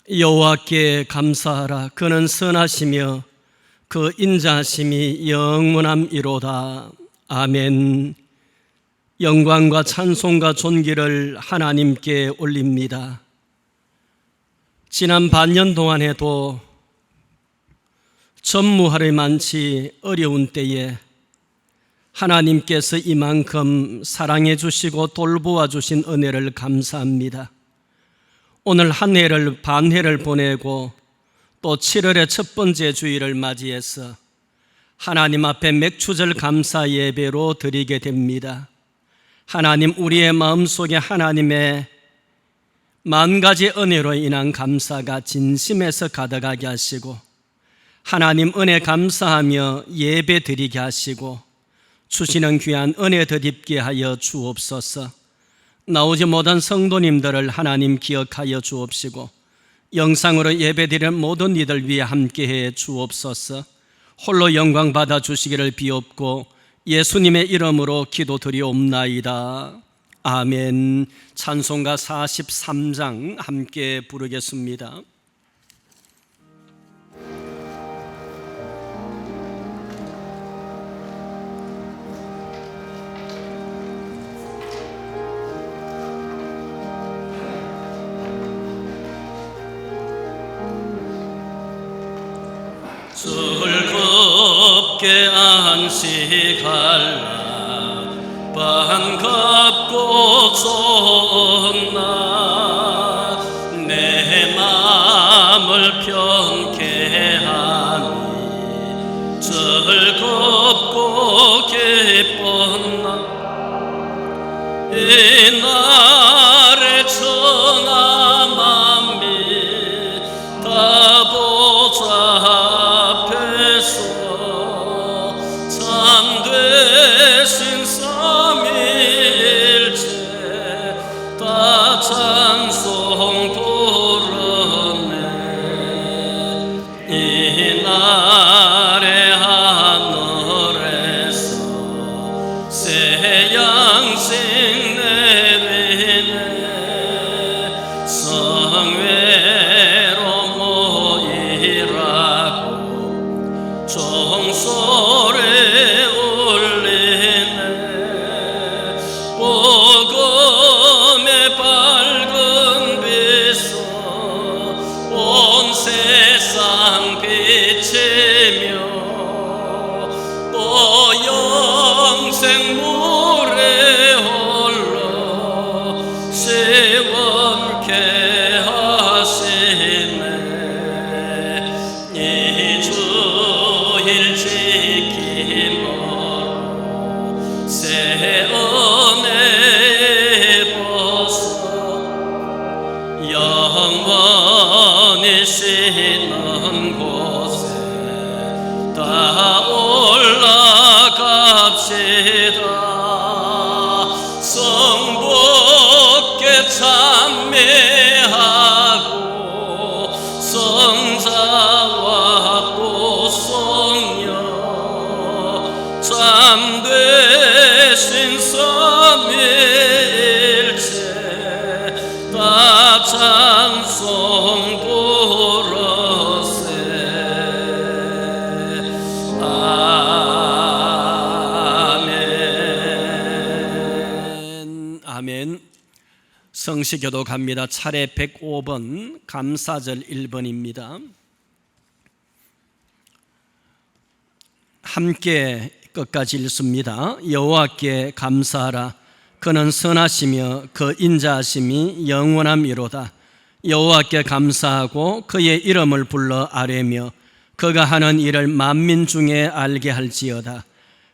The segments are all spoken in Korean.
여호와께 감사하라. 그는 선하시며 그 인자하심이 영원함이로다. 아멘. 영광과 찬송과 존귀를 하나님께 올립니다. 지난 반년 동안에도 전무하를 많지 어려운 때에 하나님께서 이만큼 사랑해 주시고 돌보아 주신 은혜를 감사합니다. 오늘 한 해를 반해를 보내고 또 7월의 첫 번째 주일을 맞이해서 하나님 앞에 맥추절 감사 예배로 드리게 됩니다. 하나님, 우리의 마음속에 하나님의 만 가지 은혜로 인한 감사가 진심에서 가득하게 하시고, 하나님 은혜 감사하며 예배 드리게 하시고, 주시는 귀한 은혜 덧입게 하여 주옵소서. 나오지 못한 성도님들을 하나님 기억하여 주옵시고, 영상으로 예배드리는 모든 이들 위해 함께해 주옵소서. 홀로 영광 받아 주시기를 비옵고 예수님의 이름으로 기도드리옵나이다. 아멘. 찬송가 43장 함께 부르겠습니다. 즐겁게 안식할라. 반갑고 좋은 날, 내 마음을 편케 하니 즐겁고 기쁜 날, 이 날에 천하 만민 다 보자 참되신 삼위일체 다 찬송 부르네. 이 날의 하늘에서 새 양식 내리네. 성회로 모이라고 종소리 울리네. 복음의 밝은 빛으로 온 세상 비치며, 또 영생 물에 홀로 시원케 하시네. 이 주일 지킴으로 새 은혜의 보석 영원히 쉬는 곳에 다 올라갑시다. 성부께 찬미하고 성자와 고성녀 참되신 삼위일체 다 찬송 부르세. 아멘. 아멘. 성시교도 갑니다. 차례 105번 감사절 1번입니다. 함께 끝까지 읽습니다. 여호와께 감사하라. 그는 선하시며 그 인자하심이 영원함이로다. 여호와께 감사하고 그의 이름을 불러 아뢰며 그가 하는 일을 만민 중에 알게 할지어다.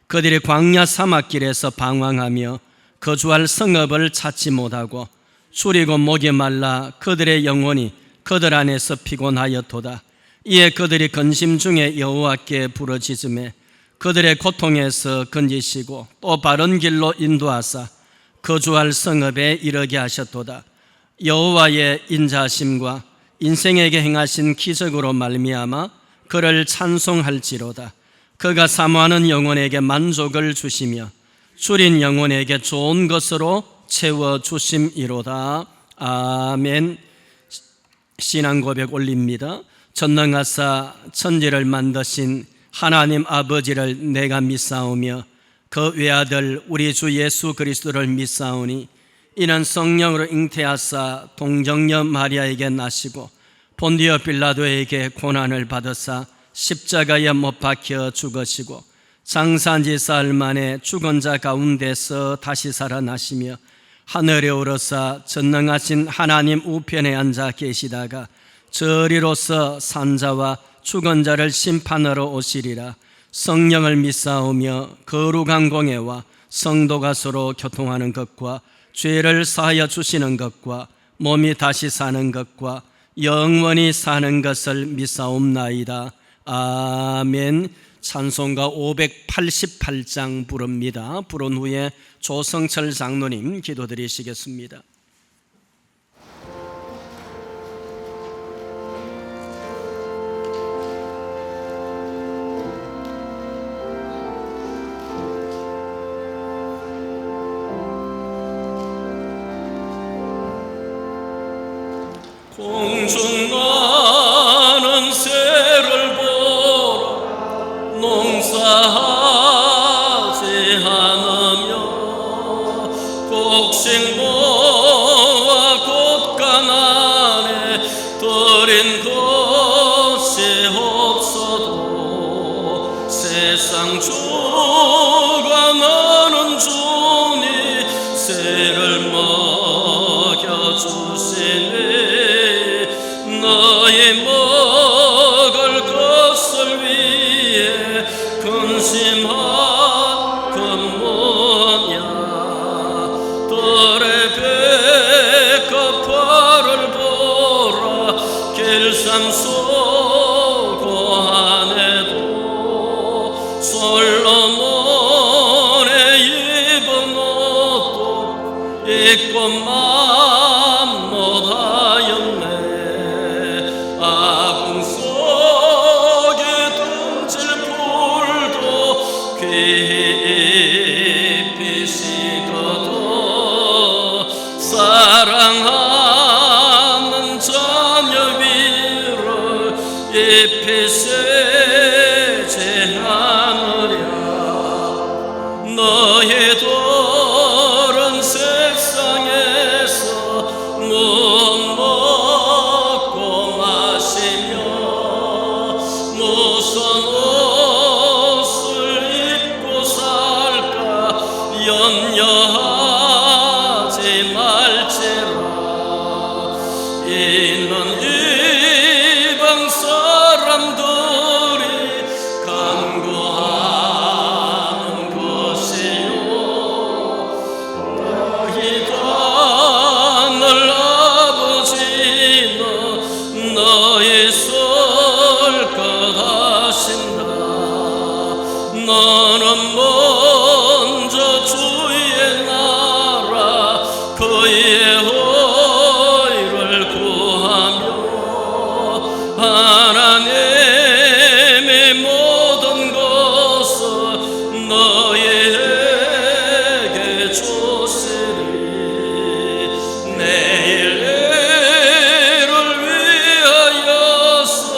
그들이 광야 사막길에서 방황하며 거주할 성읍을 찾지 못하고 줄이고 목이 말라 그들의 영혼이 그들 안에서 피곤하였도다. 이에 그들이 근심 중에 여호와께 부르짖으매 그들의 고통에서 건지시고 또 바른 길로 인도하사 거주할 성읍에 이르게 하셨도다. 여호와의 인자하심과 인생에게 행하신 기적으로 말미암아 그를 찬송할지로다. 그가 사모하는 영혼에게 만족을 주시며 줄인 영혼에게 좋은 것으로 채워주심이로다. 아멘. 신앙 고백 올립니다. 전능하사 천지를 만드신 하나님 아버지를 내가 믿사오며 그 외아들 우리 주 예수 그리스도를 믿사오니 이는 성령으로 잉태하사 동정녀 마리아에게 나시고 본디오 빌라도에게 고난을 받으사 십자가에 못 박혀 죽으시고 장사한 지 사흘 만에 죽은 자 가운데서 다시 살아나시며 하늘에 오르사 전능하신 하나님 우편에 앉아 계시다가 저리로서 산자와 죽은 자를 심판하러 오시리라. 성령을 믿사오며 거룩한 공예와 성도가 서로 교통하는 것과 죄를 사하여 주시는 것과 몸이 다시 사는 것과 영원히 사는 것을 믿사옵나이다. 아멘. 찬송가 588장 부릅니다. 부른 후에 조성철 장로님 기도드리시겠습니다. 공중 나는 새를 보라 농사하지 않으며 곡식모아 곳간 안에 들인 것이 없어도 세상 죽어나는 주니 새를 먹여주시니 너희 먹을 것을 위해 근심한 근무냐 들의 백합화를 보라 길쌈 소고하네도 솔로몬의 입은 옷도 입고만 못하였네 아궁 속에 던질 불도 깊이 식어도 사랑하는 자녀 위를 잎이 새지 않으랴 너희들은 세상에서 못 먹고 마시며 무슨 옷을 입고 살까 염려하지 말지라 이는 이방 사람들이 간구하는 것이요 너희가 늘 아버지는 너희 쓸 것 하신다 너는 먼저 주의 나라 그의 의를 구하며 하나님의 모든 것을 너희에게 주시리 내일을 위하여서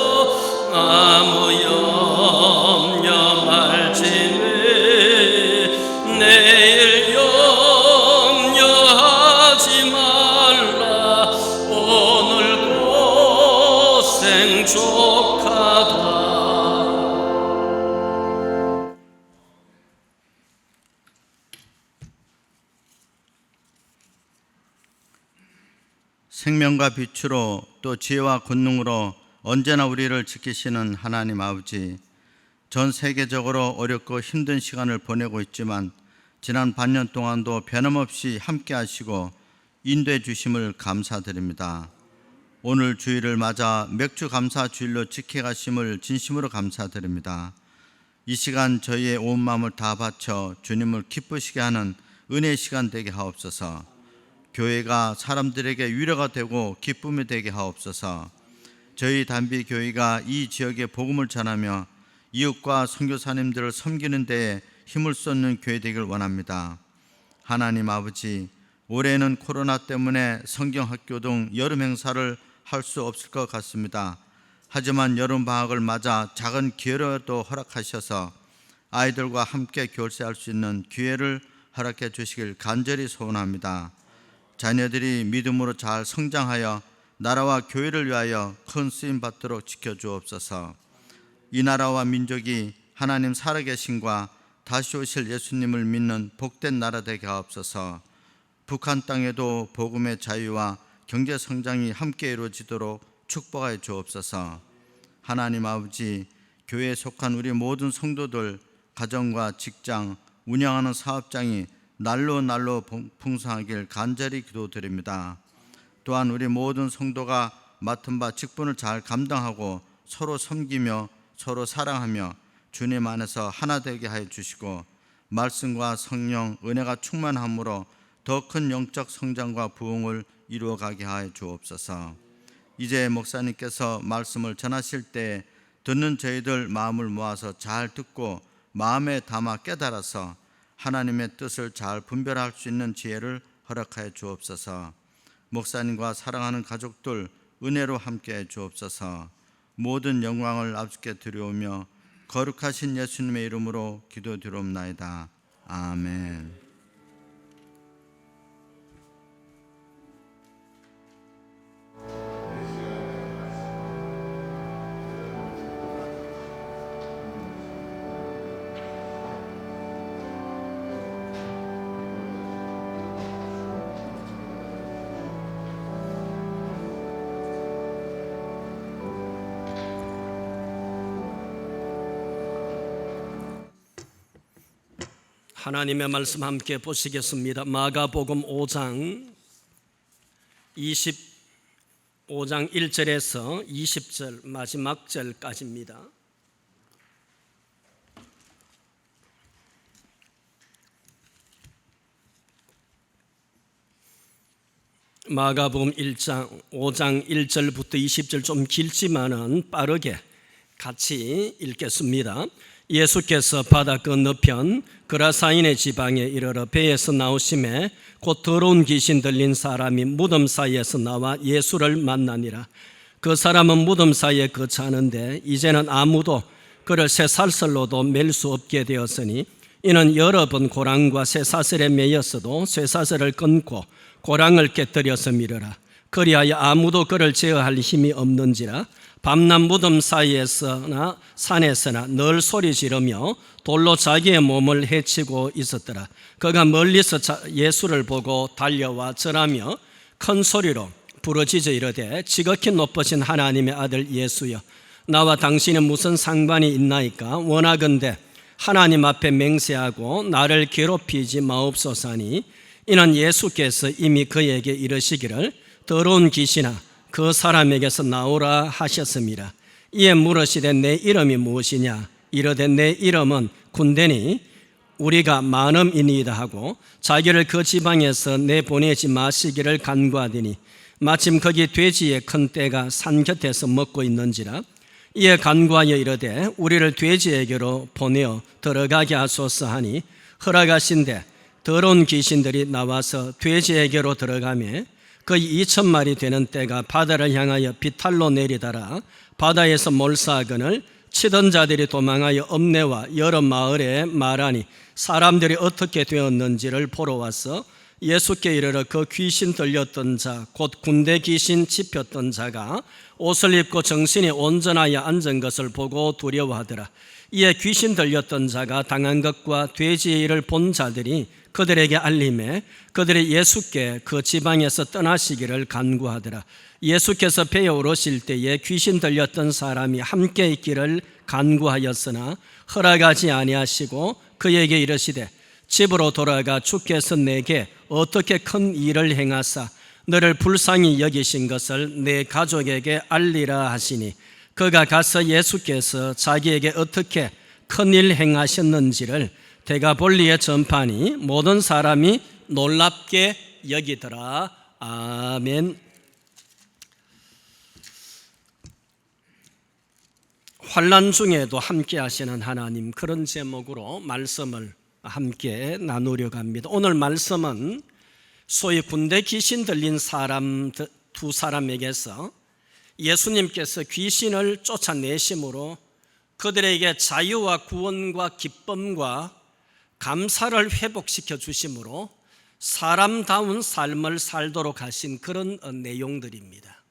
아무 염려 말지니 내일 염려하지 말라 오늘 고생 족하다 생명과 빛으로 또 지혜와 권능으로 언제나 우리를 지키시는 하나님 아버지, 전 세계적으로 어렵고 힘든 시간을 보내고 있지만 지난 반년 동안도 변함없이 함께 하시고 인도해 주심을 감사드립니다. 오늘 주일을 맞아 맥주 감사 주일로 지켜가심을 진심으로 감사드립니다. 이 시간 저희의 온 마음을 다 바쳐 주님을 기쁘시게 하는 은혜의 시간 되게 하옵소서. 교회가 사람들에게 위로가 되고 기쁨이 되게 하옵소서. 저희 단비교회가 이 지역에 복음을 전하며 이웃과 선교사님들을 섬기는 데에 힘을 쏟는 교회 되길 원합니다. 하나님 아버지, 올해는 코로나 때문에 성경학교 등 여름 행사를 할 수 없을 것 같습니다. 하지만 여름방학을 맞아 작은 기회라도 허락하셔서 아이들과 함께 교제할 수 있는 기회를 허락해 주시길 간절히 소원합니다. 자녀들이 믿음으로 잘 성장하여 나라와 교회를 위하여 큰 쓰임 받도록 지켜주옵소서. 이 나라와 민족이 하나님 살아계심과 다시 오실 예수님을 믿는 복된 나라 되게 하옵소서. 북한 땅에도 복음의 자유와 경제 성장이 함께 이루어지도록 축복하여 주옵소서. 하나님 아버지, 교회에 속한 우리 모든 성도들, 가정과 직장, 운영하는 사업장이 날로 풍성하길 간절히 기도드립니다. 또한 우리 모든 성도가 맡은 바 직분을 잘 감당하고 서로 섬기며 서로 사랑하며 주님 안에서 하나 되게 하여 주시고 말씀과 성령, 은혜가 충만함으로 더 큰 영적 성장과 부흥을 이루어가게 하여 주옵소서. 이제 목사님께서 말씀을 전하실 때 듣는 저희들 마음을 모아서 잘 듣고 마음에 담아 깨달아서 하나님의 뜻을 잘 분별할 수 있는 지혜를 허락하여 주옵소서. 목사님과 사랑하는 가족들 은혜로 함께해 주옵소서. 모든 영광을 아버지께 드리오며 거룩하신 예수님의 이름으로 기도드리옵나이다. 아멘. 하나님의 말씀 함께 보시겠습니다. 마가복음 5장 1절에서 20절 마지막 절까지입니다. 마가복음 5장 1절부터 20절 좀 길지만은 빠르게 같이 읽겠습니다. 예수께서 바다 건너편 그라사인의 지방에 이르러 배에서 나오심에 곧 더러운 귀신 들린 사람이 무덤 사이에서 나와 예수를 만나니라. 그 사람은 무덤 사이에 거처하는데 이제는 아무도 그를 쇠사슬로도 맬 수 없게 되었으니 이는 여러 번 고랑과 쇠사슬에 매였어도 쇠사슬을 끊고 고랑을 깨뜨려서 밀으라. 그리하여 아무도 그를 제어할 힘이 없는지라. 밤낮 무덤 사이에서나 산에서나 늘 소리 지르며 돌로 자기의 몸을 해치고 있었더라. 그가 멀리서 예수를 보고 달려와 절하며 큰 소리로 부르짖어 이르되 지극히 높으신 하나님의 아들 예수여, 나와 당신은 무슨 상관이 있나이까? 원하건대 하나님 앞에 맹세하고 나를 괴롭히지 마옵소서니, 이는 예수께서 이미 그에게 이르시기를 더러운 귀신아 그 사람에게서 나오라 하셨습니다. 이에 물으시되 내 이름이 무엇이냐? 이르되 내 이름은 군대니 우리가 많음이니이다 하고 자기를 그 지방에서 내보내지 마시기를 간구하더니 마침 거기 돼지의 큰 떼가 산 곁에서 먹고 있는지라. 이에 간구하여 이르되 우리를 돼지에게로 보내어 들어가게 하소서 하니 허락하신대 더러운 귀신들이 나와서 돼지에게로 들어가며 거의 2,000마리 되는 떼가 바다를 향하여 비탈로 내리다라. 바다에서 몰사하거늘 치던 자들이 도망하여 읍내와 여러 마을에 말하니 사람들이 어떻게 되었는지를 보러 와서 예수께 이르러 그 귀신 들렸던 자 곧 군대 귀신 짚혔던 자가 옷을 입고 정신이 온전하여 앉은 것을 보고 두려워하더라. 이에 귀신 들렸던 자가 당한 것과 돼지의 일을 본 자들이 그들에게 알림해 그들이 예수께 그 지방에서 떠나시기를 간구하더라. 예수께서 배에 오르실 때에 귀신 들렸던 사람이 함께 있기를 간구하였으나 허락하지 아니하시고 그에게 이르시되 집으로 돌아가 주께서 내게 어떻게 큰 일을 행하사 너를 불쌍히 여기신 것을 내 가족에게 알리라 하시니, 그가 가서 예수께서 자기에게 어떻게 큰 일 행하셨는지를 데가볼리에 전파하니 모든 사람이 놀랍게 여기더라. 아멘. 환난 중에도 함께 하시는 하나님, 그런 제목으로 말씀을 함께 나누려고 합니다. 오늘 말씀은 소위 군대 귀신 들린 사람 두 사람에게서 예수님께서 귀신을 쫓아내심으로 그들에게 자유와 구원과 기쁨과 감사를 회복시켜 주심으로 사람다운 삶을 살도록 하신 그런 내용들입니다.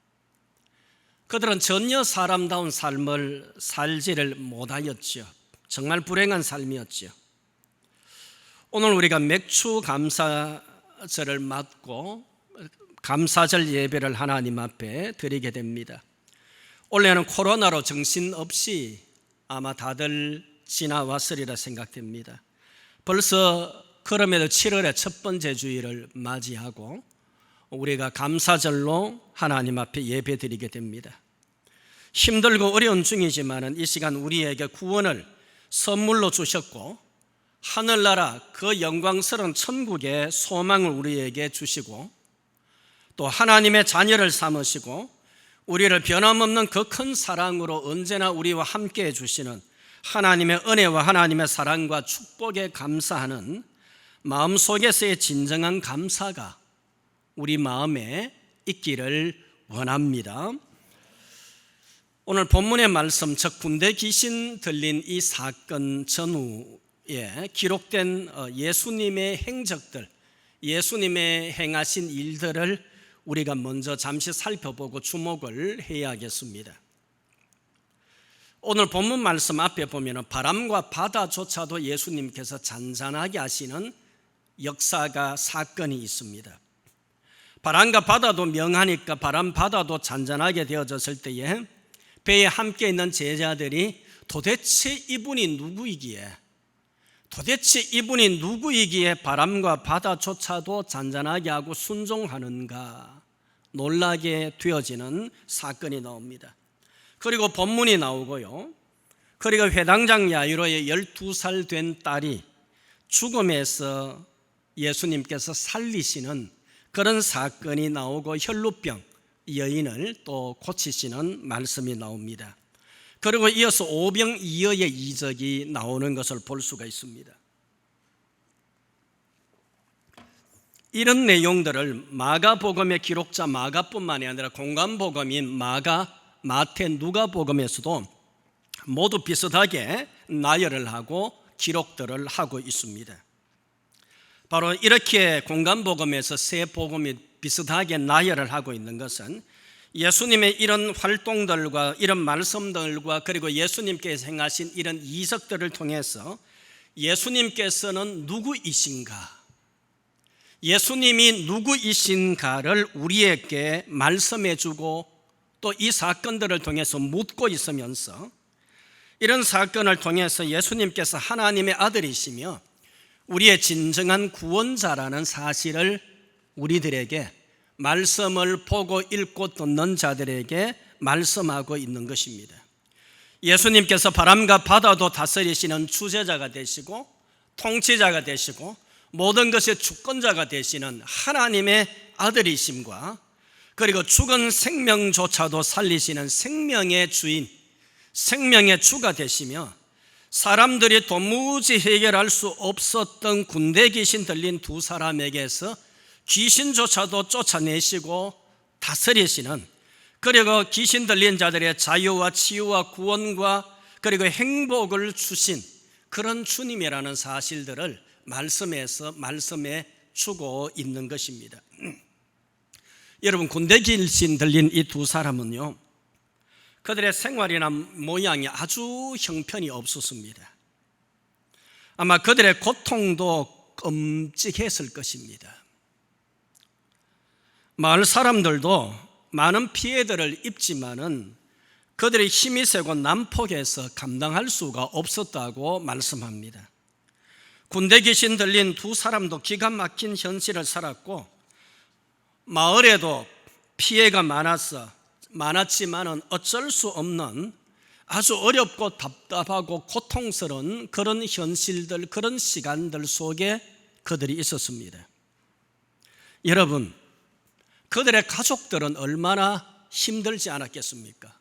그들은 전혀 사람다운 삶을 살지를 못하였죠. 정말 불행한 삶이었죠. 오늘 우리가 맥주 감사절을 맞고 감사절 예배를 하나님 앞에 드리게 됩니다. 올해는 코로나로 정신없이 아마 다들 지나왔으리라 생각됩니다. 벌써 그럼에도 7월의 첫 번째 주일을 맞이하고 우리가 감사절로 하나님 앞에 예배 드리게 됩니다. 힘들고 어려운 중이지만 이 시간 우리에게 구원을 선물로 주셨고 하늘나라 그 영광스러운 천국의 소망을 우리에게 주시고 또 하나님의 자녀를 삼으시고 우리를 변함없는 그 큰 사랑으로 언제나 우리와 함께 해주시는 하나님의 은혜와 하나님의 사랑과 축복에 감사하는 마음속에서의 진정한 감사가 우리 마음에 있기를 원합니다. 오늘 본문의 말씀, 즉 군대 귀신 들린 이 사건 전후에 기록된 예수님의 행적들, 예수님의 행하신 일들을 우리가 먼저 잠시 살펴보고 주목을 해야겠습니다. 오늘 본문 말씀 앞에 보면 바람과 바다조차도 예수님께서 잔잔하게 하시는 역사가 사건이 있습니다. 바람과 바다도 명하니까 바람 바다도 잔잔하게 되어졌을 때에 배에 함께 있는 제자들이 도대체 이분이 누구이기에 바람과 바다조차도 잔잔하게 하고 순종하는가 놀라게 되어지는 사건이 나옵니다. 그리고 본문이 나오고요. 그리고 회당장 야이로의 12살 된 딸이 죽음에서 예수님께서 살리시는 그런 사건이 나오고 혈루병 여인을 또 고치시는 말씀이 나옵니다. 그리고 이어서 오병이어의 이적이 나오는 것을 볼 수가 있습니다. 이런 내용들을 마가복음의 기록자 마가뿐만이 아니라 공관복음인 마가, 마태, 누가복음에서도 모두 비슷하게 나열을 하고 기록들을 하고 있습니다. 바로 이렇게 공관복음에서 세 복음이 비슷하게 나열을 하고 있는 것은 예수님의 이런 활동들과 이런 말씀들과 그리고 예수님께서 행하신 이런 이적들을 통해서 예수님께서는 누구이신가, 예수님이 누구이신가를 우리에게 말씀해 주고 또 이 사건들을 통해서 묻고 있으면서 이런 사건을 통해서 예수님께서 하나님의 아들이시며 우리의 진정한 구원자라는 사실을 우리들에게 말씀을 보고 읽고 듣는 자들에게 말씀하고 있는 것입니다. 예수님께서 바람과 바다도 다스리시는 주재자가 되시고 통치자가 되시고 모든 것의 주권자가 되시는 하나님의 아들이심과 그리고 죽은 생명조차도 살리시는 생명의 주인, 생명의 주가 되시며 사람들이 도무지 해결할 수 없었던 군대 귀신 들린 두 사람에게서 귀신조차도 쫓아내시고 다스리시는, 그리고 귀신 들린 자들의 자유와 치유와 구원과 그리고 행복을 주신 그런 주님이라는 사실들을 말씀해 주고 있는 것입니다. 여러분, 군대 귀신 들린 이 두 사람은요, 그들의 생활이나 모양이 아주 형편이 없었습니다. 아마 그들의 고통도 끔찍했을 것입니다. 마을 사람들도 많은 피해들을 입지만은 그들의 힘이 세고 난폭해서 감당할 수가 없었다고 말씀합니다. 군대 귀신 들린 두 사람도 기가 막힌 현실을 살았고 마을에도 피해가 많았지만은 어쩔 수 없는 아주 어렵고 답답하고 고통스러운 그런 현실들, 그런 시간들 속에 그들이 있었습니다. 여러분, 그들의 가족들은 얼마나 힘들지 않았겠습니까?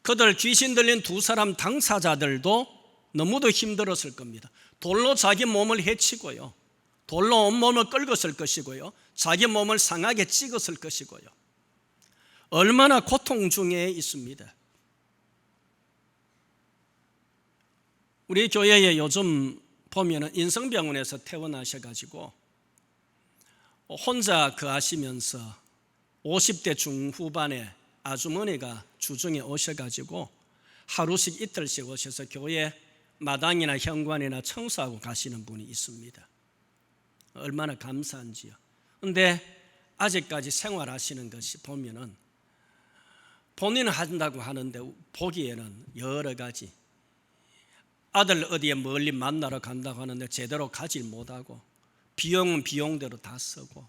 그들 귀신 들린 두 사람 당사자들도 너무도 힘들었을 겁니다. 돌로 자기 몸을 해치고요, 돌로 온몸을 긁었을 것이고요, 자기 몸을 상하게 찍었을 것이고요, 얼마나 고통 중에 있습니다. 우리 교회에 요즘 보면은 인성병원에서 퇴원하셔가지고 혼자 거하시면서 50대 중후반에 아주머니가 주중에 오셔가지고 하루씩 이틀씩 오셔서 교회 마당이나 현관이나 청소하고 가시는 분이 있습니다. 얼마나 감사한지요. 그런데 아직까지 생활하시는 것이 보면은 본인은 한다고 하는데 보기에는 여러 가지, 아들 어디에 멀리 만나러 간다고 하는데 제대로 가질 못하고 비용은 비용대로 다 쓰고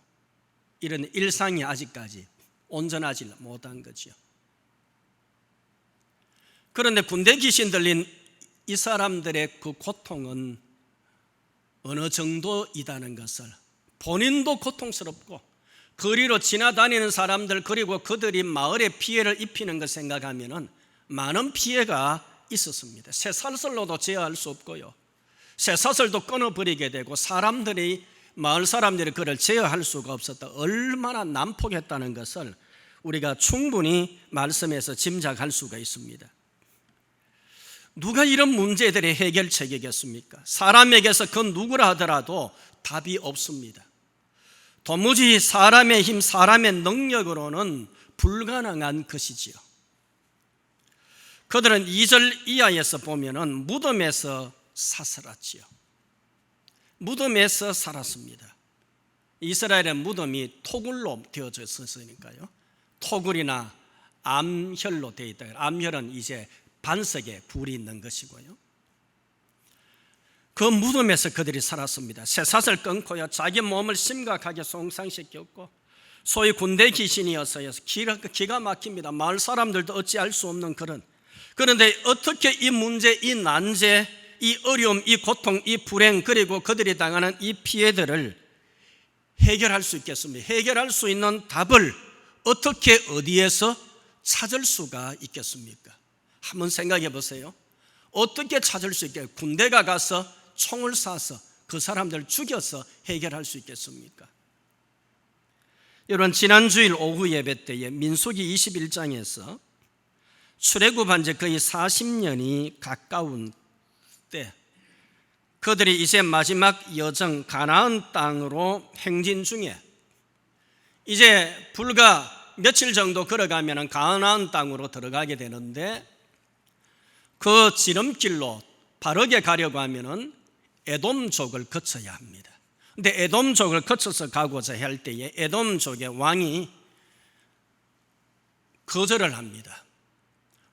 이런 일상이 아직까지 온전하지 못한 거죠. 그런데 군대 귀신 들린 이 사람들의 그 고통은 어느 정도이다는 것을 본인도 고통스럽고 거리로 지나다니는 사람들 그리고 그들이 마을에 피해를 입히는 것 생각하면 많은 피해가 있었습니다. 쇠사슬로도 제어할 수 없고요, 쇠사슬도 끊어버리게 되고 마을 사람들이 그를 제어할 수가 없었다. 얼마나 난폭했다는 것을 우리가 충분히 말씀에서 짐작할 수가 있습니다. 누가 이런 문제들의 해결책이겠습니까? 사람에게서 그 누구라 하더라도 답이 없습니다. 도무지 사람의 힘, 사람의 능력으로는 불가능한 것이지요. 그들은 2절 이하에서 보면은 무덤에서 사살았지요. 무덤에서 살았습니다. 이스라엘의 무덤이 토굴로 되어져 있었으니까요. 토굴이나 암혈로 되어 있다. 암혈은 이제 반석에 불이 있는 것이고요. 그 무덤에서 그들이 살았습니다. 쇠사슬 끊고요, 자기 몸을 심각하게 손상시켰고 소위 군대 귀신이어서요 기가 막힙니다. 마을 사람들도 어찌할 수 없는 그런데 어떻게 이 문제, 이 난제, 이 어려움, 이 고통, 이 불행 그리고 그들이 당하는 이 피해들을 해결할 수 있겠습니까? 해결할 수 있는 답을 어떻게 어디에서 찾을 수가 있겠습니까? 한번 생각해 보세요. 어떻게 찾을 수 있게 군대가 가서 총을 쏴서 그 사람들 죽여서 해결할 수 있겠습니까? 여러분, 지난 주일 오후 예배 때에 민수기 21장에서 출애굽한 지 거의 40년이 가까운 때 그들이 이제 마지막 여정 가나안 땅으로 행진 중에 이제 불과 며칠 정도 걸어가면 가나안 땅으로 들어가게 되는데 그 지름길로 바르게 가려고 하면 에돔족을 거쳐야 합니다. 그런데 에돔족을 거쳐서 가고자 할 때에 에돔족의 왕이 거절을 합니다.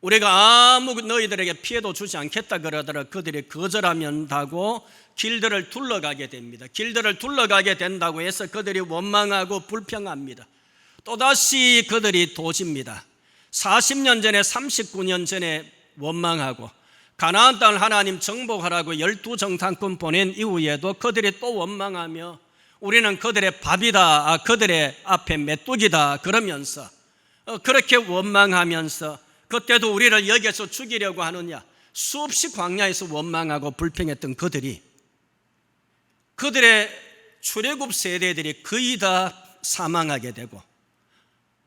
우리가 아무 너희들에게 피해도 주지 않겠다 그러더라 그들이 거절하면다고 길들을 둘러가게 됩니다. 길들을 둘러가게 된다고 해서 그들이 원망하고 불평합니다. 또다시 그들이 도집니다. 40년 전에 39년 전에 원망하고 가나안 땅을 하나님 정복하라고 12정탐꾼 보낸 이후에도 그들이 또 원망하며 우리는 그들의 밥이다, 그들의 앞에 메뚜기다 그러면서 그렇게 원망하면서 그때도 우리를 여기서 죽이려고 하느냐 수없이 광야에서 원망하고 불평했던 그들의 출애굽 세대들이 거의 다 사망하게 되고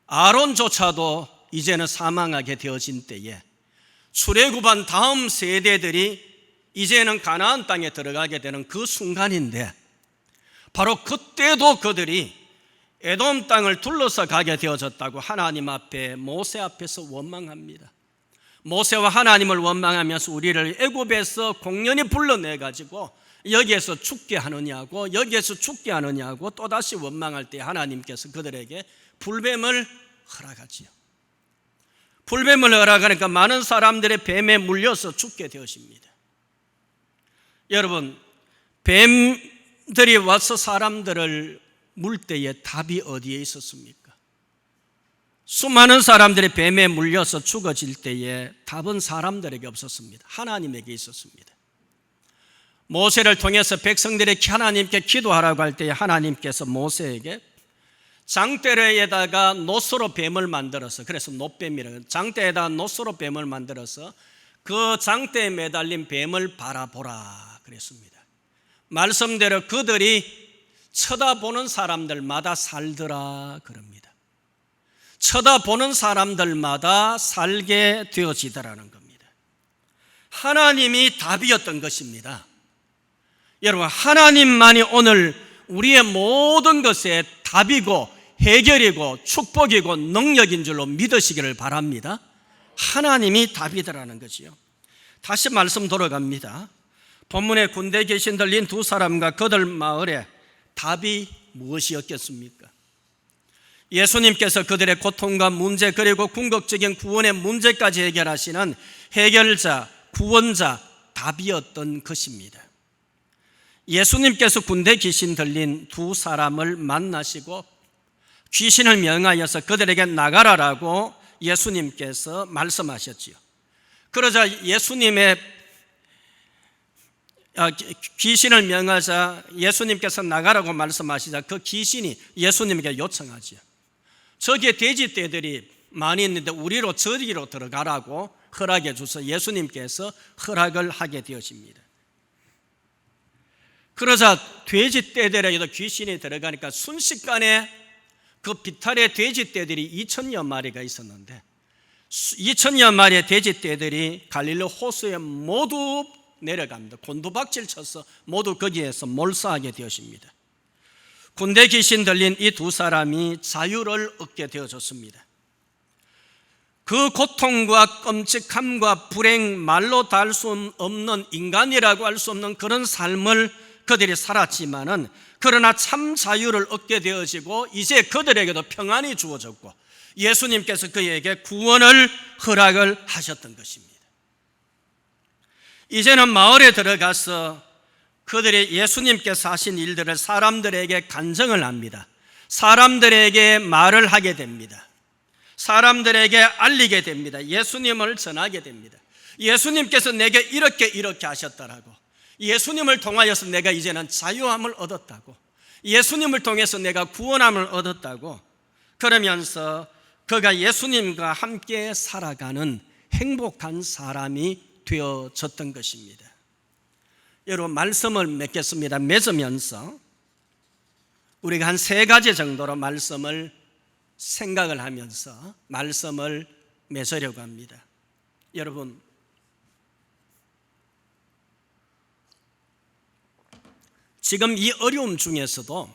아론조차도 이제는 사망하게 되어진 때에 출애굽한 다음 세대들이 이제는 가나안 땅에 들어가게 되는 그 순간인데 바로 그때도 그들이 에돔 땅을 둘러서 가게 되어졌다고 하나님 앞에 모세 앞에서 원망합니다. 모세와 하나님을 원망하면서 우리를 애굽에서 공연히 불러내가지고 여기에서 죽게 하느냐고 또다시 원망할 때 하나님께서 그들에게 불뱀을 허락하지요. 불뱀을 허락하니까 많은 사람들의 뱀에 물려서 죽게 되었습니다. 여러분, 뱀들이 와서 사람들을 물 때에 답이 어디에 있었습니까? 수많은 사람들이 뱀에 물려서 죽어질 때에 답은 사람들에게 없었습니다. 하나님에게 있었습니다. 모세를 통해서 백성들이 하나님께 기도하라고 할 때에 하나님께서 모세에게 장대에다가 노소로 뱀을 만들어서, 그래서 노뱀이라고, 장대에다가 노소로 뱀을 만들어서 그 장대에 매달린 뱀을 바라보라 그랬습니다. 말씀대로 그들이 쳐다보는 사람들마다 살더라 그럽니다. 쳐다보는 사람들마다 살게 되어지더라는 겁니다. 하나님이 답이었던 것입니다. 여러분, 하나님만이 오늘 우리의 모든 것에 답이고 해결이고 축복이고 능력인 줄로 믿으시기를 바랍니다. 하나님이 답이더라는 거지요. 다시 말씀 돌아갑니다. 본문에 군대에 계신 들린 두 사람과 그들 마을에 답이 무엇이었겠습니까? 예수님께서 그들의 고통과 문제 그리고 궁극적인 구원의 문제까지 해결하시는 해결자, 구원자, 답이었던 것입니다. 예수님께서 군대 귀신 들린 두 사람을 만나시고 귀신을 명하여서 그들에게 나가라라고 예수님께서 말씀하셨지요. 그러자 귀신을 명하자 예수님께서 나가라고 말씀하시자 그 귀신이 예수님에게 요청하지요. 저기에 돼지떼들이 많이 있는데 우리로 저기로 들어가라고 허락해 주셔서 예수님께서 허락을 하게 되어집니다. 그러자 돼지떼들에게도 귀신이 들어가니까 순식간에 그 비탈의 돼지떼들이 2,000여 마리가 있었는데 2,000여 마리의 돼지떼들이 갈릴리 호수에 모두 내려갑니다. 곤두박질 쳐서 모두 거기에서 몰사하게 되었습니다. 군대 귀신 들린 이 두 사람이 자유를 얻게 되어졌습니다. 그 고통과 끔찍함과 불행, 말로 다 할 수 없는, 인간이라고 할 수 없는 그런 삶을 그들이 살았지만은 그러나 참 자유를 얻게 되어지고 이제 그들에게도 평안이 주어졌고 예수님께서 그에게 구원을 허락을 하셨던 것입니다. 이제는 마을에 들어가서 그들이 예수님께서 하신 일들을 사람들에게 간증을 합니다. 사람들에게 말을 하게 됩니다. 사람들에게 알리게 됩니다. 예수님을 전하게 됩니다. 예수님께서 내게 이렇게 하셨다라고, 예수님을 통하여서 내가 이제는 자유함을 얻었다고, 예수님을 통해서 내가 구원함을 얻었다고, 그러면서 그가 예수님과 함께 살아가는 행복한 사람이 되어졌던 것입니다. 여러분, 말씀을 맺겠습니다. 맺으면서 우리가 한 3가지 정도로 말씀을 생각을 하면서 말씀을 맺으려고 합니다. 여러분, 지금 이 어려움 중에서도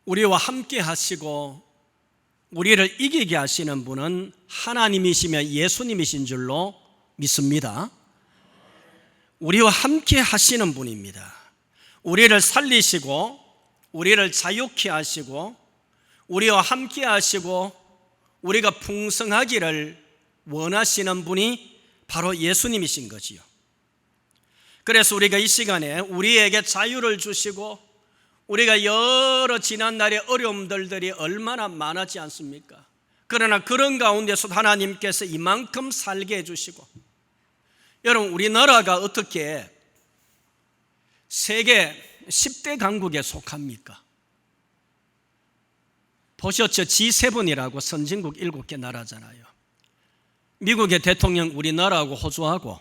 우리와 함께 하시고 우리를 이기게 하시는 분은 하나님이시며 예수님이신 줄로 믿습니다. 우리와 함께 하시는 분입니다. 우리를 살리시고 우리를 자유케 하시고 우리와 함께 하시고 우리가 풍성하기를 원하시는 분이 바로 예수님이신 거지요. 그래서 우리가 이 시간에 우리에게 자유를 주시고 우리가 여러 지난날의 어려움들이 얼마나 많았지 않습니까? 그러나 그런 가운데서 하나님께서 이만큼 살게 해주시고, 여러분, 우리나라가 어떻게 세계 10대 강국에 속합니까? 보셨죠? G7이라고 선진국 7개 나라잖아요. 미국의 대통령 우리나라하고 호주하고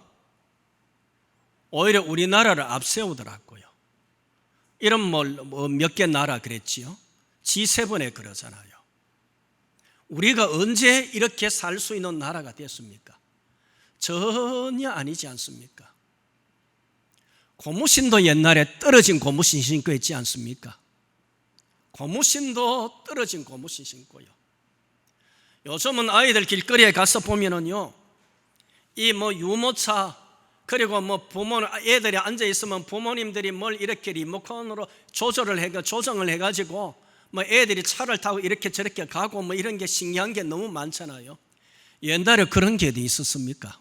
오히려 우리나라를 앞세우더라고요. 이런 몇 개 나라 그랬지요. G7에 그러잖아요. 우리가 언제 이렇게 살 수 있는 나라가 됐습니까? 전혀 아니지 않습니까? 고무신도 옛날에 떨어진 고무신 신고 있지 않습니까? 고무신도 떨어진 고무신 신고요. 요즘은 아이들 길거리에 가서 보면은요, 이 유모차, 그리고 애들이 앉아 있으면 부모님들이 뭘 이렇게 리모컨으로 조정을 해가지고 애들이 차를 타고 이렇게 저렇게 가고 이런 게 신기한 게 너무 많잖아요. 옛날에 그런 게 어디 있었습니까?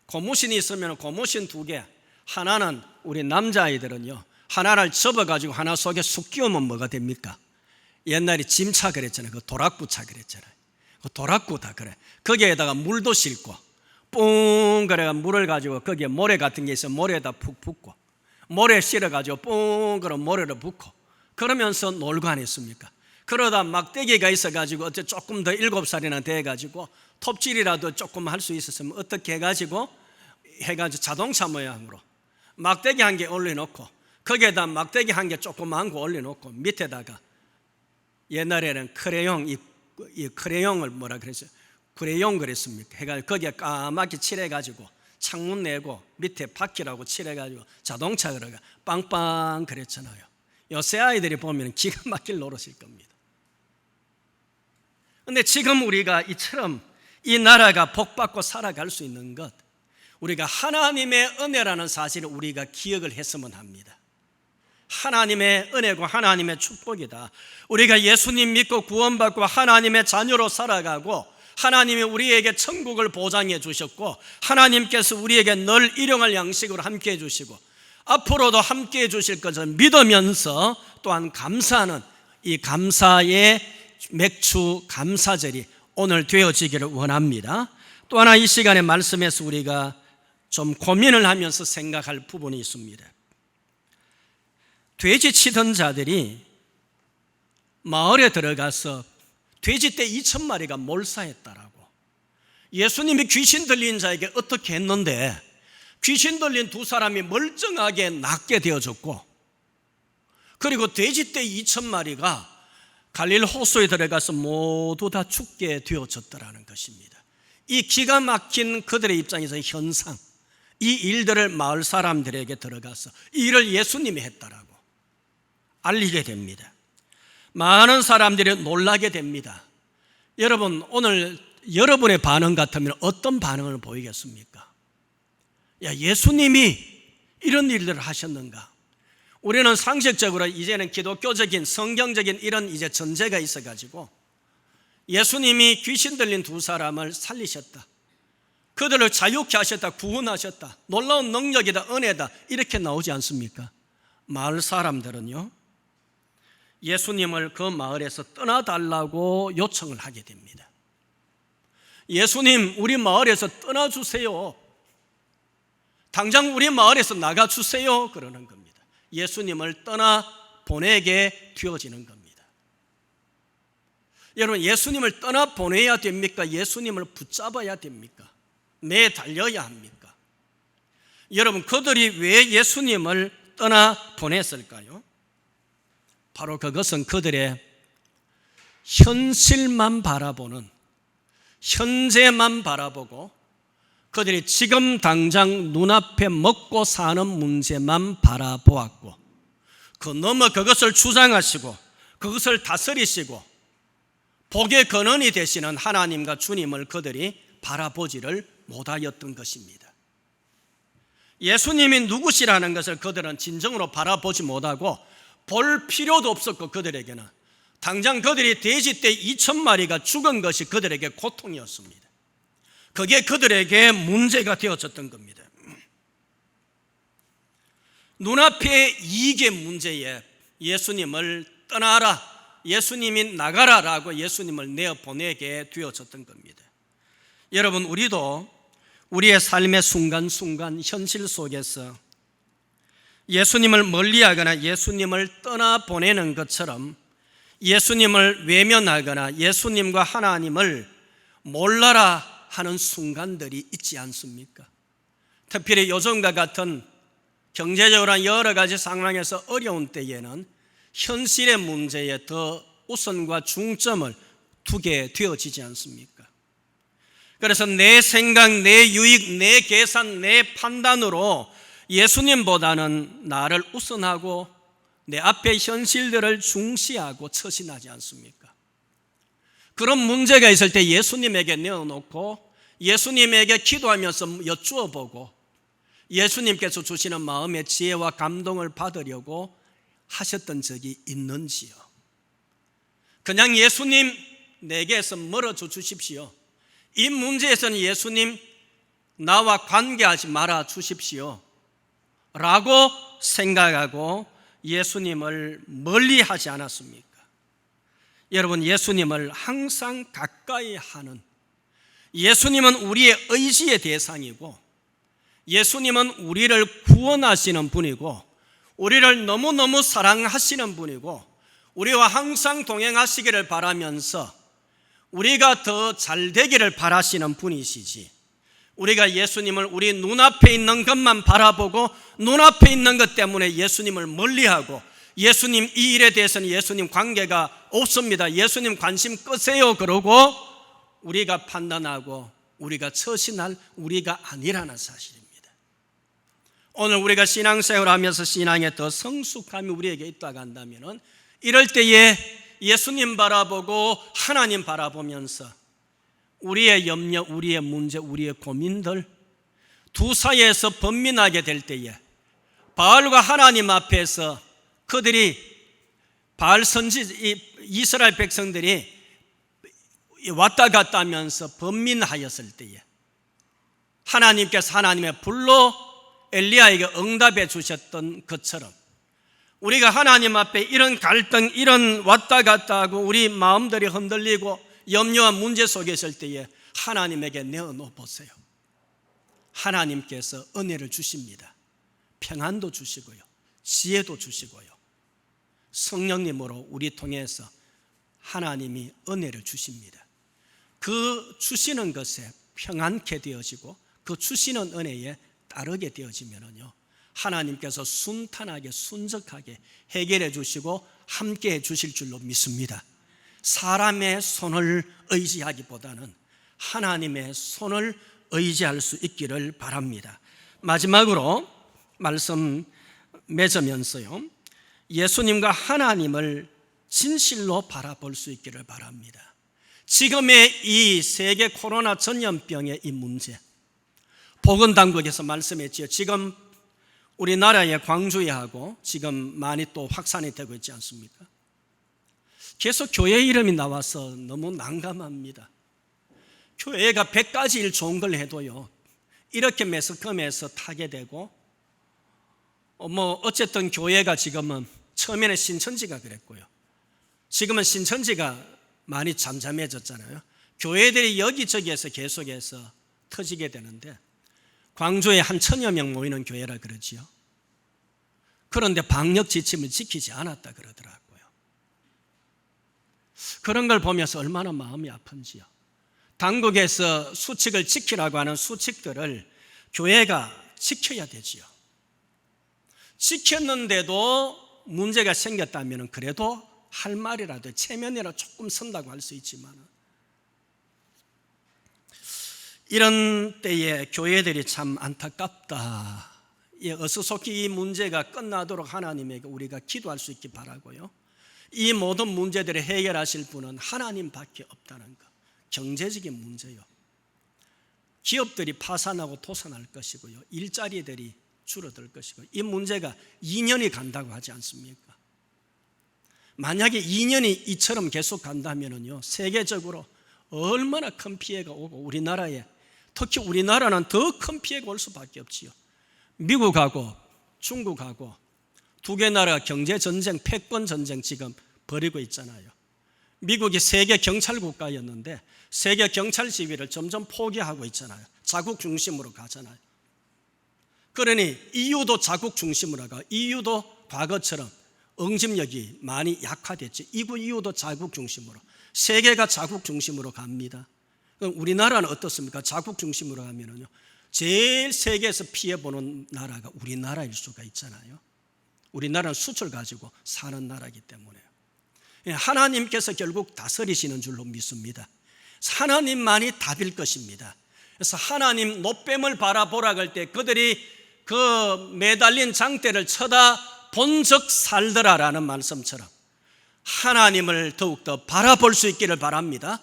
고무신이 있으면 고무신 2개, 하나는 우리 남자아이들은요, 하나를 접어가지고 하나 속에 쑥 끼우면 뭐가 됩니까? 옛날에 짐차 그랬잖아요. 그 도락구차 그랬잖아요. 그 도락구 다 그래. 거기에다가 물도 싣고 뿡 그래가 물을 가지고 거기에 모래 같은 게 있으면 모래에다 푹 붓고 모래 실어가지고 뿡 그런 모래를 붓고 그러면서 놀고 안 했습니까? 그러다 막대기가 있어가지고 어째 조금 더 7살이나 돼가지고 톱질이라도 조금 할 수 있었으면 어떻게 해가지고 자동차 모양으로 막대기 한 개 올려놓고 거기에다 막대기 한 개 조그만 거 올려놓고 밑에다가 옛날에는 크레용, 이 크레용을 뭐라 그랬어요? 크레용 그랬습니까? 해가지고 거기에 까맣게 칠해가지고 창문 내고 밑에 바퀴라고 칠해가지고 자동차 그러가 빵빵 그랬잖아요. 요새 아이들이 보면 기가 막힐 노릇일 겁니다. 그런데 지금 우리가 이처럼 이 나라가 복받고 살아갈 수 있는 것, 우리가 하나님의 은혜라는 사실을 우리가 기억을 했으면 합니다. 하나님의 은혜고 하나님의 축복이다. 우리가 예수님 믿고 구원받고 하나님의 자녀로 살아가고 하나님이 우리에게 천국을 보장해 주셨고 하나님께서 우리에게 늘 일용할 양식으로 함께해 주시고 앞으로도 함께해 주실 것을 믿으면서 또한 감사하는 이 감사의 맥주 감사절이 오늘 되어지기를 원합니다. 또 하나 이 시간의 말씀에서 우리가 좀 고민을 하면서 생각할 부분이 있습니다. 돼지 치던 자들이 마을에 들어가서 돼지떼 2,000마리가 몰사했다라고. 예수님이 귀신 들린 자에게 어떻게 했는데 귀신 들린 두 사람이 멀쩡하게 낫게 되어졌고, 그리고 돼지떼 2,000마리가 갈릴리 호수에 들어가서 모두 다 죽게 되어졌더라는 것입니다. 이 기가 막힌 그들의 입장에서 현상, 이 일들을 마을 사람들에게 들어가서 이 일을 예수님이 했다라고 알리게 됩니다. 많은 사람들이 놀라게 됩니다. 여러분, 오늘 여러분의 반응 같으면 어떤 반응을 보이겠습니까? 야, 예수님이 이런 일들을 하셨는가? 우리는 상식적으로 이제는 기독교적인 성경적인 이런 이제 전제가 있어가지고 예수님이 귀신 들린 두 사람을 살리셨다, 그들을 자유케 하셨다, 구원하셨다, 놀라운 능력이다, 은혜다, 이렇게 나오지 않습니까? 마을 사람들은요, 예수님을 그 마을에서 떠나달라고 요청을 하게 됩니다. 예수님, 우리 마을에서 떠나주세요. 당장 우리 마을에서 나가주세요. 그러는 겁니다. 예수님을 떠나보내게 되어지는 겁니다. 여러분, 예수님을 떠나보내야 됩니까? 예수님을 붙잡아야 됩니까? 매달려야 합니까? 여러분, 그들이 왜 예수님을 떠나보냈을까요? 바로 그것은 그들의 현실만 바라보는, 현재만 바라보고 그들이 지금 당장 눈앞에 먹고 사는 문제만 바라보았고, 그 넘어 그것을 주장하시고 그것을 다스리시고 복의 근원이 되시는 하나님과 주님을 그들이 바라보지를 못하였던 것입니다. 예수님이 누구시라는 것을 그들은 진정으로 바라보지 못하고 볼 필요도 없었고, 그들에게는 당장 그들이 돼지떼 2,000마리가 죽은 것이 그들에게 고통이었습니다. 그게 그들에게 문제가 되어졌던 겁니다. 눈앞의 이익의 문제에 예수님을 떠나라, 예수님이 나가라라고 예수님을 내어보내게 되어졌던 겁니다. 여러분, 우리도 우리의 삶의 순간순간 현실 속에서 예수님을 멀리하거나 예수님을 떠나보내는 것처럼 예수님을 외면하거나 예수님과 하나님을 몰라라 하는 순간들이 있지 않습니까? 특별히 요즘과 같은 경제적으로 여러 가지 상황에서 어려운 때에는 현실의 문제에 더 우선과 중점을 두게 되어지지 않습니까? 그래서 내 생각, 내 유익, 내 계산, 내 판단으로 예수님보다는 나를 우선하고 내 앞의 현실들을 중시하고 처신하지 않습니까? 그런 문제가 있을 때 예수님에게 내어놓고 예수님에게 기도하면서 여쭈어보고 예수님께서 주시는 마음의 지혜와 감동을 받으려고 하셨던 적이 있는지요? 그냥 예수님 내게서 멀어져 주십시오, 이 문제에서는 예수님 나와 관계하지 말아 주십시오 라고 생각하고 예수님을 멀리하지 않았습니까? 여러분, 예수님을 항상 가까이 하는, 예수님은 우리의 의지의 대상이고 예수님은 우리를 구원하시는 분이고 우리를 너무너무 사랑하시는 분이고 우리와 항상 동행하시기를 바라면서 우리가 더 잘 되기를 바라시는 분이시지, 우리가 예수님을 우리 눈앞에 있는 것만 바라보고 눈앞에 있는 것 때문에 예수님을 멀리하고 예수님 이 일에 대해서는 예수님 관계가 없습니다. 예수님 관심 끄세요. 그러고 우리가 판단하고 우리가 처신할 우리가 아니라는 사실입니다. 오늘 우리가 신앙생활을 하면서 신앙에 더 성숙함이 우리에게 있다고 한다면 이럴 때에 예수님 바라보고 하나님 바라보면서 우리의 염려, 우리의 문제, 우리의 고민들 두 사이에서 번민하게 될 때에 바알과 하나님 앞에서 그들이 바알 선지 이스라엘 백성들이 왔다 갔다 하면서 번민하였을 때에 하나님께서 하나님의 불로 엘리야에게 응답해 주셨던 것처럼 우리가 하나님 앞에 이런 갈등, 이런 왔다 갔다 하고 우리 마음들이 흔들리고 염려와 문제 속에 있을 때에 하나님에게 내어놓아 보세요. 하나님께서 은혜를 주십니다. 평안도 주시고요, 지혜도 주시고요, 성령님으로 우리 통해서 하나님이 은혜를 주십니다. 그 주시는 것에 평안케 되어지고 그 주시는 은혜에 따르게 되어지면요 하나님께서 순탄하게 순적하게 해결해 주시고 함께 해 주실 줄로 믿습니다. 사람의 손을 의지하기보다는 하나님의 손을 의지할 수 있기를 바랍니다. 마지막으로 말씀 맺으면서요, 예수님과 하나님을 진실로 바라볼 수 있기를 바랍니다. 지금의 이 세계 코로나 전염병의 이 문제, 보건당국에서 말씀했지요. 지금 우리나라의 광주에 하고 지금 많이 또 확산이 되고 있지 않습니까? 계속 교회 이름이 나와서 너무 난감합니다. 교회가 100가지 일 좋은 걸 해도요 이렇게 매스컴에서 타게 되고 어쨌든 교회가 지금은 처음에는 신천지가 그랬고요, 지금은 신천지가 많이 잠잠해졌잖아요. 교회들이 여기저기에서 계속해서 터지게 되는데 광주에 한 1000여 명 모이는 교회라 그러지요. 그런데 방역 지침을 지키지 않았다 그러더라고요. 그런 걸 보면서 얼마나 마음이 아픈지요. 당국에서 수칙을 지키라고 하는 수칙들을 교회가 지켜야 되지요. 지켰는데도 문제가 생겼다면 그래도 할 말이라도 체면이라 조금 선다고 할 수 있지만 이런 때에 교회들이 참 안타깝다. 어수속히 이 문제가 끝나도록 하나님에게 우리가 기도할 수 있기 바라고요, 이 모든 문제들을 해결하실 분은 하나님밖에 없다는 것. 경제적인 문제요, 기업들이 파산하고 도산할 것이고요, 일자리들이 줄어들 것이고, 이 문제가 2년이 간다고 하지 않습니까? 만약에 2년이 이처럼 계속 간다면요 세계적으로 얼마나 큰 피해가 오고 우리나라에, 특히 우리나라는 더 큰 피해가 올 수밖에 없지요. 미국하고 중국하고 두 개 나라 경제전쟁, 패권전쟁 지금 벌이고 있잖아요. 미국이 세계 경찰 국가였는데 세계 경찰 지위를 점점 포기하고 있잖아요. 자국 중심으로 가잖아요. 그러니 EU도 자국 중심으로 가. EU도 과거처럼 응집력이 많이 약화됐죠. EU도 자국 중심으로, 세계가 자국 중심으로 갑니다. 그럼 우리나라는 어떻습니까? 자국 중심으로 가면은요 제일 세계에서 피해보는 나라가 우리나라일 수가 있잖아요. 우리나라는 수출 가지고 사는 나라이기 때문에요. 하나님께서 결국 다스리시는 줄로 믿습니다. 하나님만이 답일 것입니다. 그래서 하나님 노뱀을 바라보라 할 때 그들이 그 매달린 장대를 쳐다본 적 살더라라는 말씀처럼 하나님을 더욱더 바라볼 수 있기를 바랍니다.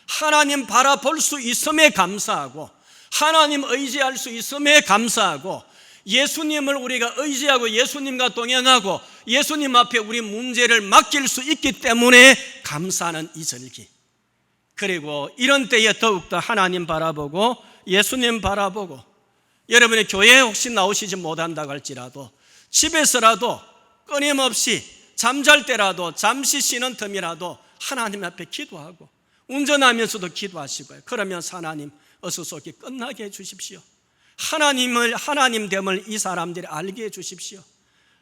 하나님 바라볼 수 있음에 감사하고 하나님 의지할 수 있음에 감사하고 예수님을 우리가 의지하고 예수님과 동행하고 예수님 앞에 우리 문제를 맡길 수 있기 때문에 감사하는 이 절기, 그리고 이런 때에 더욱더 하나님 바라보고 예수님 바라보고, 여러분이 교회에 혹시 나오시지 못한다고 할지라도 집에서라도 끊임없이 잠잘 때라도 잠시 쉬는 틈이라도 하나님 앞에 기도하고 운전하면서도 기도하시고요. 그러면 하나님 어수속히 끝나게 해주십시오. 하나님됨을 이 사람들이 알게 해주십시오.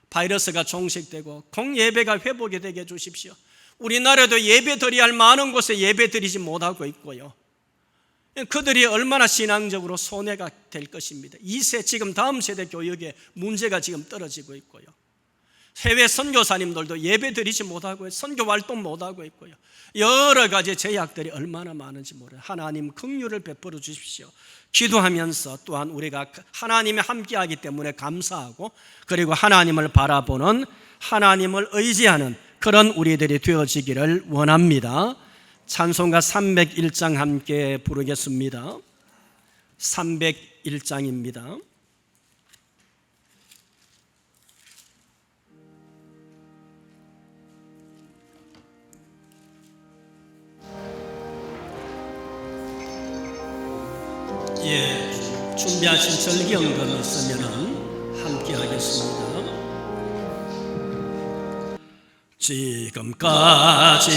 바이러스가 종식되고 공예배가 회복이 되게 해주십시오. 우리나라도 예배 드려야 할 많은 곳에 예배 드리지 못하고 있고요, 그들이 얼마나 신앙적으로 손해가 될 것입니다. 지금 다음 세대 교육에 문제가 지금 떨어지고 있고요. 해외 선교사님들도 예배 드리지 못하고 선교 활동 못하고 있고요. 여러 가지 제약들이 얼마나 많은지 모르요. 하나님 긍휼을 베풀어 주십시오. 기도하면서 또한 우리가 하나님이 함께하기 때문에 감사하고, 그리고 하나님을 바라보는, 하나님을 의지하는 그런 우리들이 되어지기를 원합니다. 찬송가 301장 함께 부르겠습니다. 301장입니다. 예, 준비하신 절기연금 있으면 함께 하겠습니다. 지금까지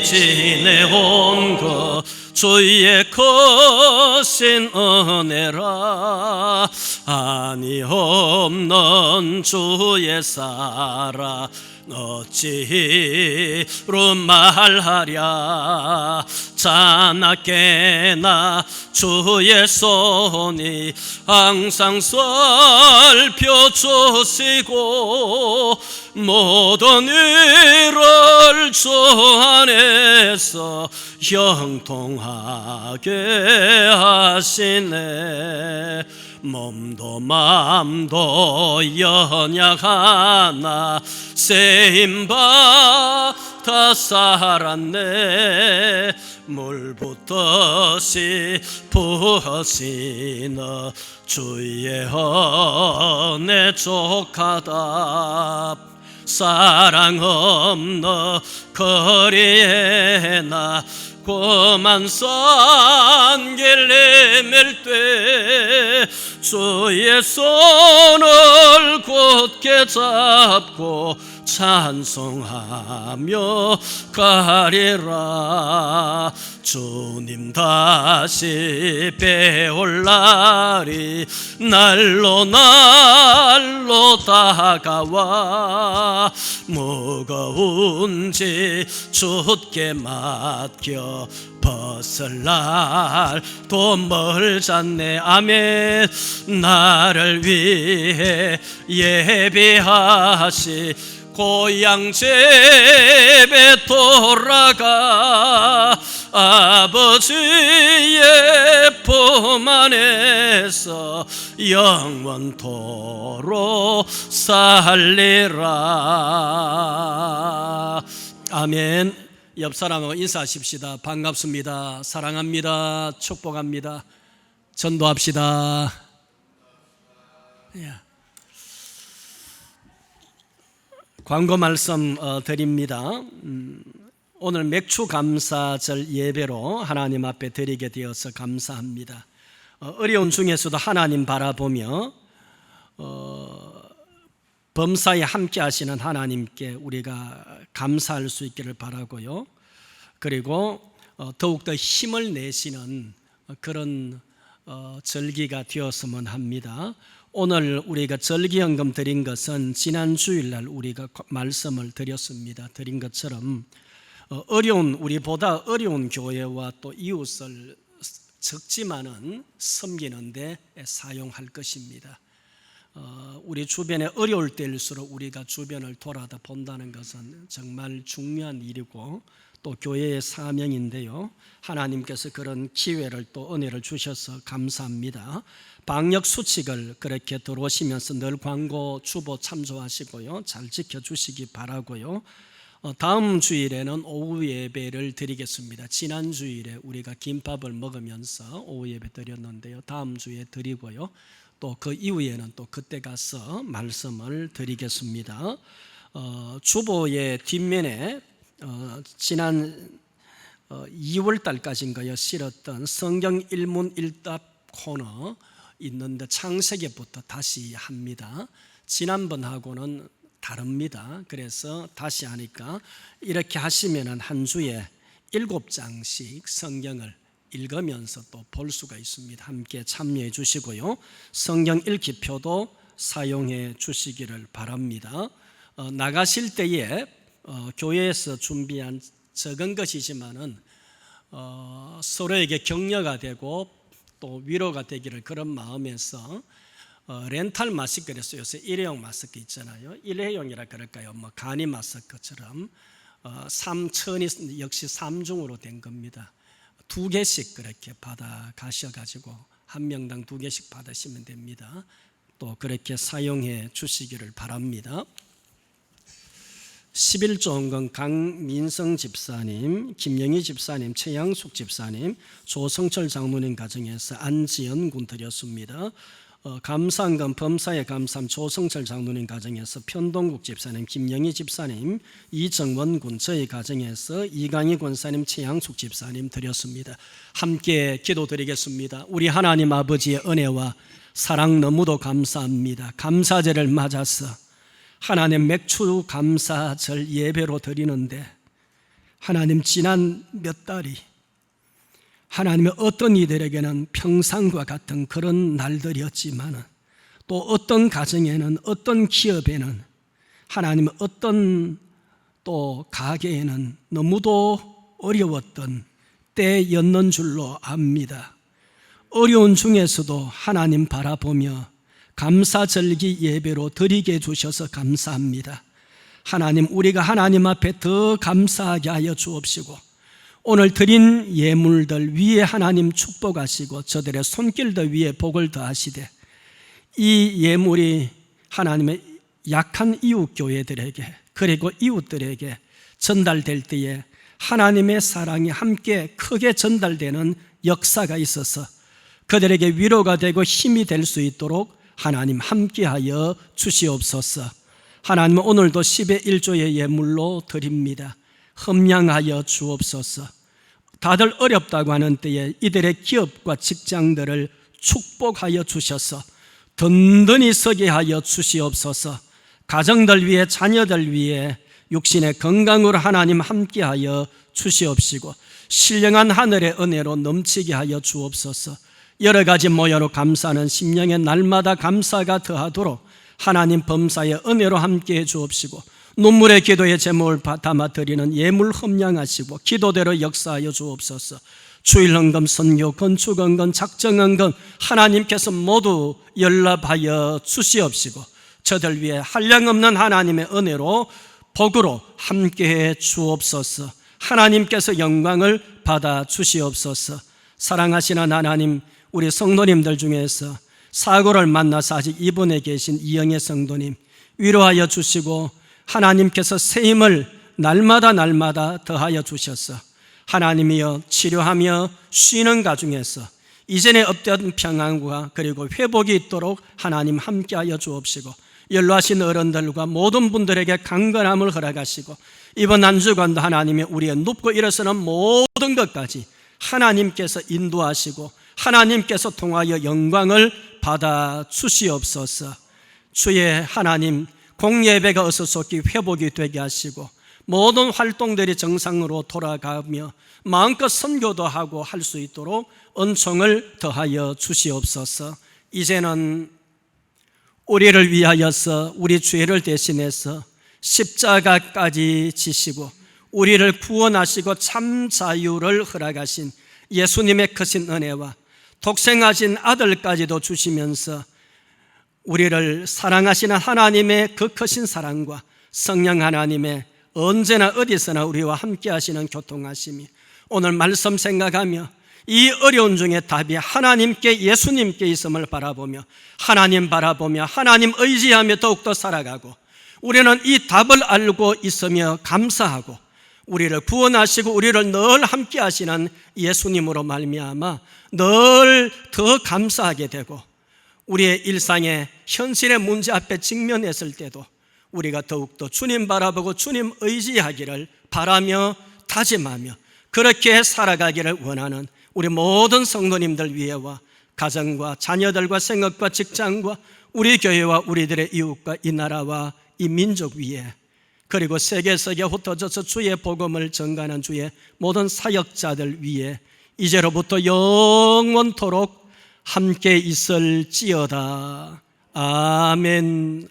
지내온 것 주의 크신 은혜라. 아니 없는 주의 사랑 어찌로 말하랴. 자나깨나 주의 손이 항상 살펴주시고 모든 일을 주 안에서 형통하게 하시네. 몸도 마음도 연약하나 쓰임받아 살았네. 물붓듯이 부으시는 주의 은혜 족하다. 사랑 없는 거리에 나 고만산 길 내밀 때 주의 손을 굳게 잡고 찬송하며 가리라. 주님 다시 배올 날이 날로 날로 다가와 무거운 짐 주께 맡겨 벗을 날도 멀잖네. 아멘. 나를 위해 예비하시 고향 집에 돌아가 아버지의 품 안에서 영원토록 살리라. 아멘. 옆 사람하고 인사하십시다. 반갑습니다. 사랑합니다. 축복합니다. 전도합시다. 광고 말씀 드립니다. 오늘 맥주 감사절 예배로 하나님 앞에 드리게 되어서 감사합니다. 어려운 중에서도 하나님 바라보며 범사에 함께 하시는 하나님께 우리가 감사할 수 있기를 바라고요. 그리고 더욱더 힘을 내시는 그런 절기가 되었으면 합니다. 오늘 우리가 절기연금 드린 것은 지난 주일날 우리가 말씀을 드렸습니다. 드린 것처럼 우리보다 어려운 교회와 또 이웃을 적지만은 섬기는데 사용할 것입니다. 우리 주변에 어려울 때일수록 우리가 주변을 돌아다 본다는 것은 정말 중요한 일이고 또 교회의 사명인데요. 하나님께서 그런 기회를 또 은혜를 주셔서 감사합니다. 방역 수칙을 그렇게 들어오시면서 늘 광고 주보 참조하시고요. 잘 지켜주시기 바라고요. 다음 주일에는 오후 예배를 드리겠습니다. 지난 주일에 우리가 김밥을 먹으면서 오후 예배 드렸는데요. 다음 주에 드리고요. 또 그 이후에는 또 그때 가서 말씀을 드리겠습니다. 주보의 뒷면에 지난 2월 달까지인가요? 실었던 성경 일문 일답 코너 있는데 창세기부터 다시 합니다. 지난번하고는 다릅니다. 그래서 다시 하니까 이렇게 하시면 한 주에 7장씩 성경을 읽으면서 또 볼 수가 있습니다. 함께 참여해 주시고요. 성경 읽기표도 사용해 주시기를 바랍니다. 나가실 때에 교회에서 준비한 적은 것이지만은 서로에게 격려가 되고 또 위로가 되기를 그런 마음에서 렌탈 마스크 그랬어요. 요새 일회용 마스크 있잖아요. 일회용이라 그럴까요? 뭐 간이 마스크처럼 3천이 역시 3중으로 된 겁니다. 2개씩 그렇게 받아 가셔가지고 한 명당 2개씩 받으시면 됩니다. 또 그렇게 사용해 주시기를 바랍니다. 11조원금 강민성 집사님, 김영희 집사님, 최양숙 집사님, 조성철 장로님 가정에서 안지연 군 드렸습니다. 감사한금 범사에 감사함 조성철 장로님 가정에서 편동국 집사님, 김영희 집사님, 이정원 군 저희 가정에서 이강희 권사님, 최양숙 집사님 드렸습니다. 함께 기도드리겠습니다. 우리 하나님 아버지의 은혜와 사랑 너무도 감사합니다. 감사제를 맞아서 하나님 맥주 감사절 예배로 드리는데 하나님 지난 몇 달이 하나님의 어떤 이들에게는 평상과 같은 그런 날들이었지만 또 어떤 가정에는 어떤 기업에는 하나님의 어떤 또 가게에는 너무도 어려웠던 때였는 줄로 압니다. 어려운 중에서도 하나님 바라보며 감사절기 예배로 드리게 해주셔서 감사합니다. 하나님, 우리가 하나님 앞에 더 감사하게 하여 주옵시고 오늘 드린 예물들 위에 하나님 축복하시고 저들의 손길들 위에 복을 더하시되 이 예물이 하나님의 약한 이웃교회들에게 그리고 이웃들에게 전달될 때에 하나님의 사랑이 함께 크게 전달되는 역사가 있어서 그들에게 위로가 되고 힘이 될 수 있도록 하나님 함께하여 주시옵소서. 하나님은 오늘도 10의 1조의 예물로 드립니다. 흠량하여 주옵소서. 다들 어렵다고 하는 때에 이들의 기업과 직장들을 축복하여 주셔서 든든히 서게 하여 주시옵소서. 가정들 위해 자녀들 위해 육신의 건강으로 하나님 함께하여 주시옵시고 신령한 하늘의 은혜로 넘치게 하여 주옵소서. 여러 가지 모여로 감사하는 심령의 날마다 감사가 더하도록 하나님 범사의 은혜로 함께해 주옵시고 눈물의 기도의 제목을 담아 드리는 예물 흠량하시고 기도대로 역사하여 주옵소서. 주일헌금, 선교, 건축헌금, 작정헌금 하나님께서 모두 연락하여 주시옵시고 저들 위해 한량없는 하나님의 은혜로 복으로 함께해 주옵소서. 하나님께서 영광을 받아 주시옵소서. 사랑하시는 하나님, 우리 성도님들 중에서 사고를 만나서 아직 입원해 계신 이영애 성도님 위로하여 주시고 하나님께서 새 힘을 날마다 더하여 주셔서 하나님이여 치료하며 쉬는 가중에서 이전에 없던 평안과 그리고 회복이 있도록 하나님 함께하여 주옵시고 연로하신 어른들과 모든 분들에게 강건함을 허락하시고 이번 한 주간도 하나님이 우리의 눕고 일어서는 모든 것까지 하나님께서 인도하시고 하나님께서 통하여 영광을 받아 주시옵소서. 주의 하나님, 공예배가 어수속히 회복이 되게 하시고 모든 활동들이 정상으로 돌아가며 마음껏 선교도 하고 할 수 있도록 은총을 더하여 주시옵소서. 이제는 우리를 위하여서 우리 죄를 대신해서 십자가까지 지시고 우리를 구원하시고 참 자유를 허락하신 예수님의 크신 은혜와 독생하신 아들까지도 주시면서 우리를 사랑하시는 하나님의 그 크신 사랑과 성령 하나님의 언제나 어디서나 우리와 함께 하시는 교통하심이 오늘 말씀 생각하며 이 어려운 중에 답이 하나님께 예수님께 있음을 바라보며 하나님 바라보며 하나님 의지하며 더욱더 살아가고 우리는 이 답을 알고 있으며 감사하고 우리를 구원하시고 우리를 늘 함께 하시는 예수님으로 말미암아 늘 더 감사하게 되고 우리의 일상의 현실의 문제 앞에 직면했을 때도 우리가 더욱더 주님 바라보고 주님 의지하기를 바라며 다짐하며 그렇게 살아가기를 원하는 우리 모든 성도님들 위에와 가정과 자녀들과 생업과 직장과 우리 교회와 우리들의 이웃과 이 나라와 이 민족 위에 그리고 세계석에 흩어져서 주의 복음을 전가하는 주의 모든 사역자들 위에 이제로부터 영원토록 함께 있을지어다. 아멘.